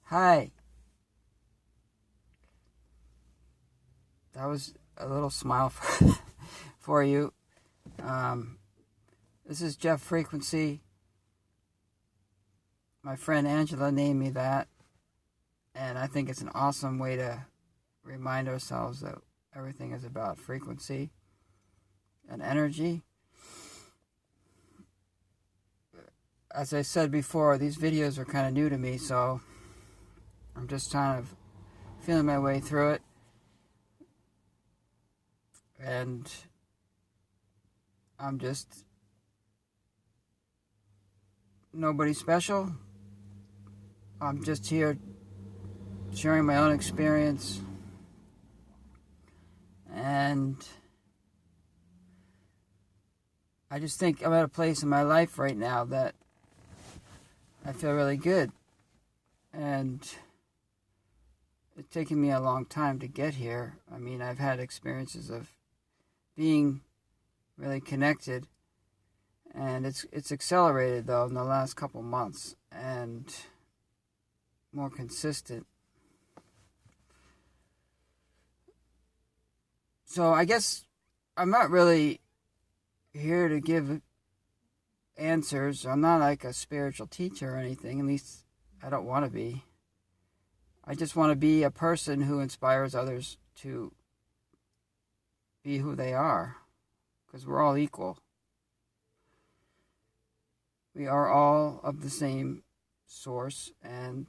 Hi. That was a little smile for you. Um, this is Jeff Frequency. My friend Angela named me that, and I think it's an awesome way to remind ourselves that everything is about frequency and energy. As I said before, these videos are kind of new to me, so I'm just kind of feeling my way through it. And I'm just nobody special. I'm just here sharing my own experience. And I just think I'm at a place in my life right now that I feel really good. And it's taken me a long time to get here. I mean, I've had experiences of being really connected, and it's accelerated though in the last couple months and more consistent. So I guess I'm not really here to give answers. I'm not like a spiritual teacher or anything. At least I don't want to be. I just want to be a person who inspires others to be who they are, because we're all equal. We are all of the same source, and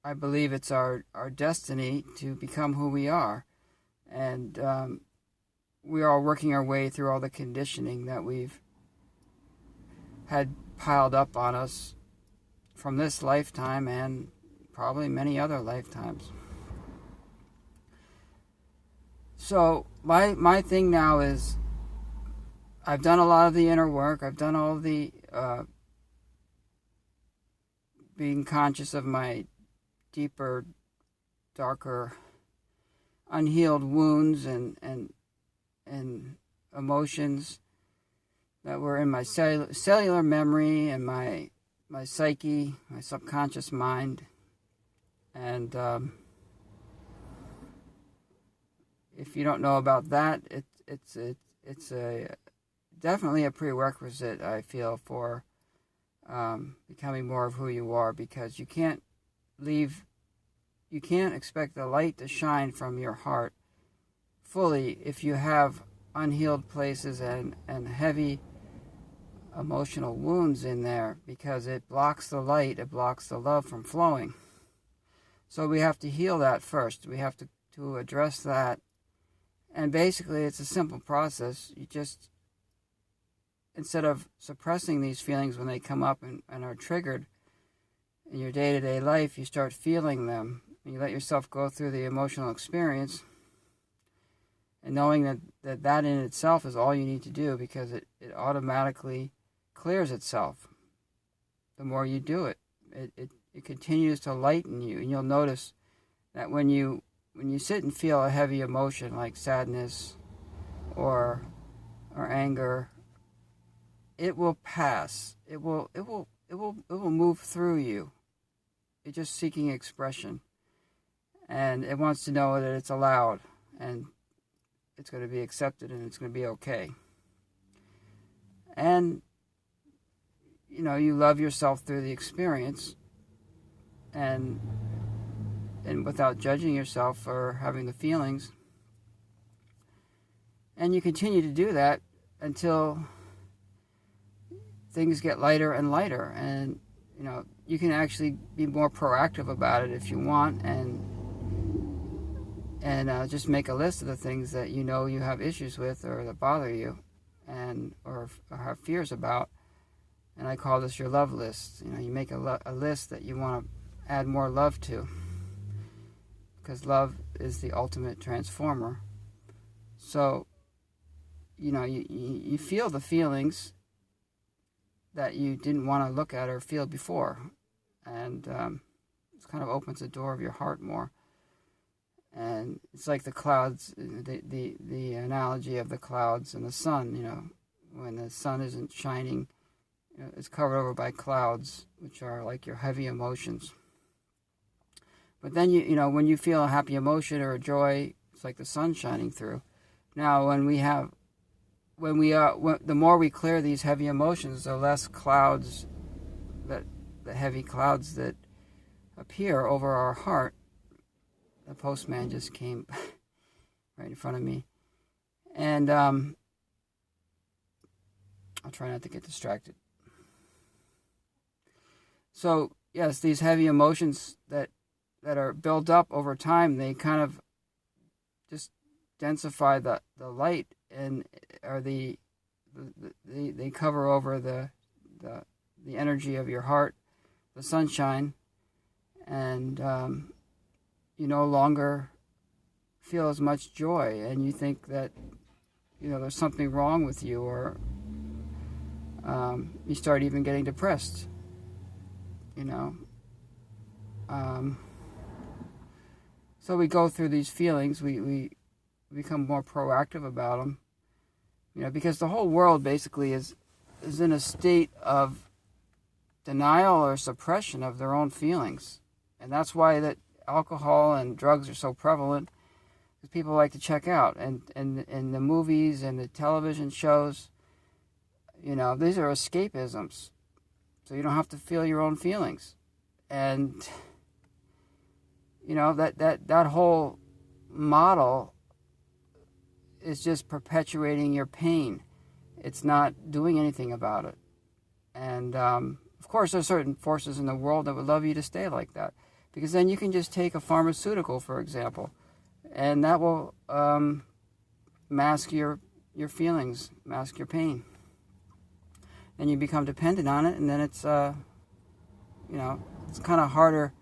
I believe it's our destiny to become who we are. And we are working our way through all the conditioning that we've had piled up on us from this lifetime and probably many other lifetimes. So my thing now is I've done a lot of the inner work. I've done all of the being conscious of my deeper, darker, unhealed wounds and emotions that were in my cellular memory and my psyche, my subconscious mind. And if you don't know about that, it's definitely a prerequisite, I feel, for becoming more of who you are, because you can't expect the light to shine from your heart fully if you have unhealed places and heavy emotional wounds in there, because it blocks the light, it blocks the love from flowing. So we have to heal that first. We have to address that. And basically, it's a simple process. You just, instead of suppressing these feelings when they come up and are triggered in your day-to-day life, you start feeling them. You let yourself go through the emotional experience, and knowing that in itself is all you need to do, because it automatically clears itself the more you do it. It continues to lighten you, and you'll notice that when you sit and feel a heavy emotion like sadness or anger, it will pass. It will move through you. It's just seeking expression, and it wants to know that it's allowed, and it's going to be accepted, and it's going to be okay. And you love yourself through the experience, and without judging yourself for having the feelings. And you continue to do that until things get lighter and lighter. And, you can actually be more proactive about it if you want, and just make a list of the things that you have issues with or that bother you, and or have fears about. And I call this your love list. You make a list that you want to add more love to, because love is the ultimate transformer. So, you feel the feelings that you didn't want to look at or feel before, and it kind of opens the door of your heart more. And it's like the clouds, the analogy of the clouds and the sun. When the sun isn't shining It's covered over by clouds, which are like your heavy emotions. But then when you feel a happy emotion or a joy, it's like the sun shining through. Now, the more we clear these heavy emotions, the less clouds, the heavy clouds that appear over our heart. The postman just came right in front of me, and I'll try not to get distracted. So yes, these heavy emotions that are built up over time, they kind of just densify the light, and they cover over the energy of your heart, the sunshine, and you no longer feel as much joy, and you think that there's something wrong with you, or you start even getting depressed. So we go through these feelings. We become more proactive about them. Because the whole world basically is in a state of denial or suppression of their own feelings, and that's why that alcohol and drugs are so prevalent. Because people like to check out, and the movies and the television shows, these are escapisms, so you don't have to feel your own feelings, and that whole model is just perpetuating your pain. It's not doing anything about it. And of course, there's certain forces in the world that would love you to stay like that, because then you can just take a pharmaceutical, for example, and that will mask your feelings, mask your pain. And you become dependent on it, and then it's it's kind of harder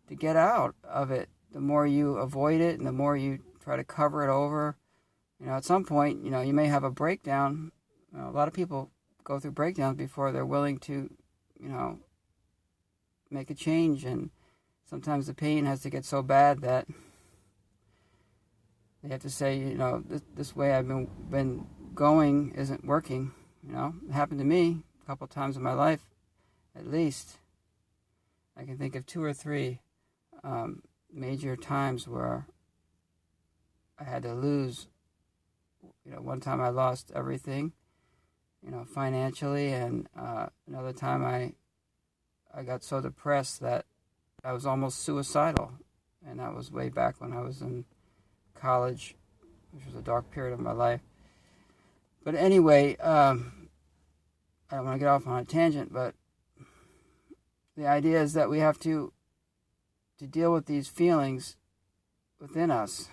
to get out of it. The more you avoid it, and the more you try to cover it over, at some point, you may have a breakdown. A lot of people go through breakdowns before they're willing to, make a change, and sometimes the pain has to get so bad that they have to say, this way I've been going isn't working. It happened to me a couple times in my life, at least. I can think of 2 or 3 major times where I had to lose. One time I lost everything, financially, and another time I got so depressed that I was almost suicidal, and that was way back when I was in college, which was a dark period of my life. But anyway, I don't want to get off on a tangent, but the idea is that we have to deal with these feelings within us,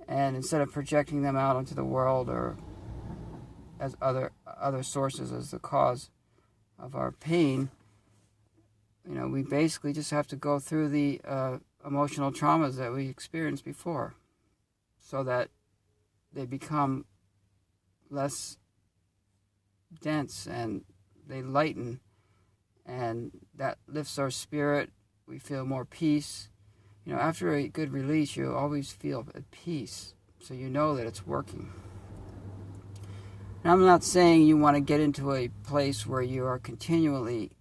and instead of projecting them out into the world or as other sources as the cause of our pain, we basically just have to go through the emotional traumas that we experienced before, so that they become less dense and they lighten, and that lifts our spirit. We feel more peace. After a good release, you always feel at peace, so you know that it's working. And I'm not saying you want to get into a place where you are continually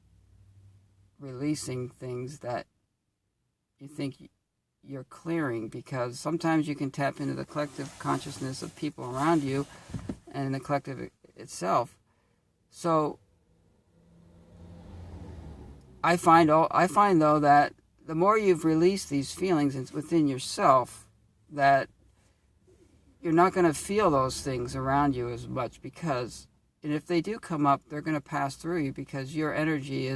releasing things that you think you're clearing, because sometimes you can tap into the collective consciousness of people around you and the collective itself. So I find though that the more you've released these feelings within yourself, that you're not going to feel those things around you as much, because, and if they do come up, they're going to pass through you, because your energy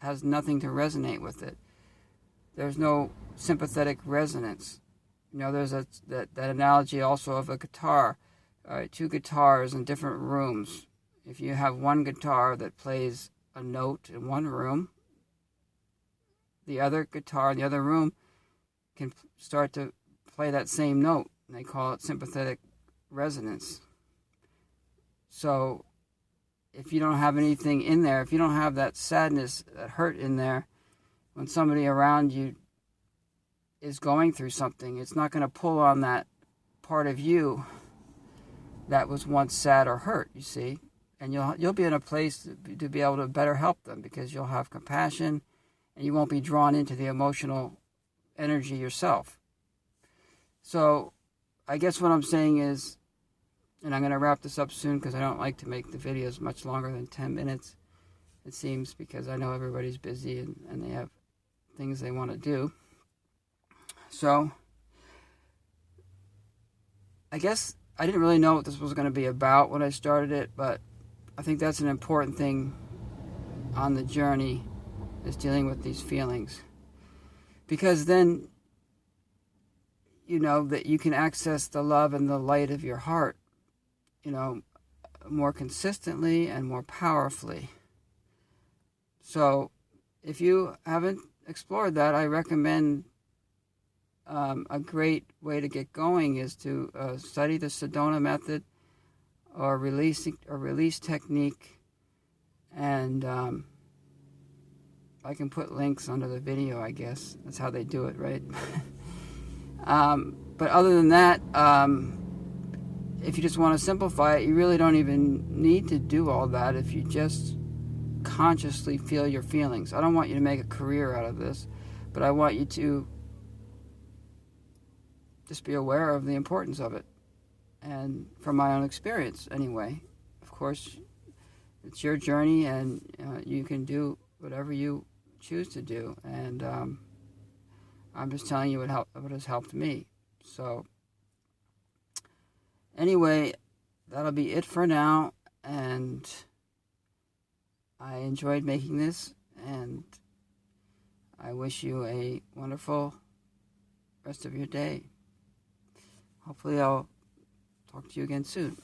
has nothing to resonate with it. There's no sympathetic resonance. There's that analogy also of a guitar. 2 guitars in different rooms. If you have one guitar that plays a note in one room, the other guitar in the other room can start to play that same note. And they call it sympathetic resonance. So if you don't have anything in there, if you don't have that sadness, that hurt in there, when somebody around you is going through something, it's not going to pull on that part of you that was once sad or hurt, you see. and you'll be in a place to be able to better help them, because you'll have compassion and you won't be drawn into the emotional energy yourself. So I guess what I'm saying is, and I'm going to wrap this up soon because I don't like to make the videos much longer than 10 minutes, it seems, because I know everybody's busy and they have things they want to do. So I guess I didn't really know what this was going to be about when I started it, but I think that's an important thing on the journey, is dealing with these feelings. Because then, you know, that you can access the love and the light of your heart, you know, more consistently and more powerfully. So if you haven't explored that, I recommend a great way to get going is to study the Sedona method or release technique, and I can put links under the video, I guess. That's how they do it, right? But other than that, if you just want to simplify it, you really don't even need to do all that if you just consciously feel your feelings. I don't want you to make a career out of this, but I want you to just be aware of the importance of it. And from my own experience, anyway. Of course, it's your journey, and you can do whatever you choose to do. And I'm just telling you what has helped me. So anyway, that'll be it for now. And I enjoyed making this, and I wish you a wonderful rest of your day. Hopefully I'll talk to you again soon.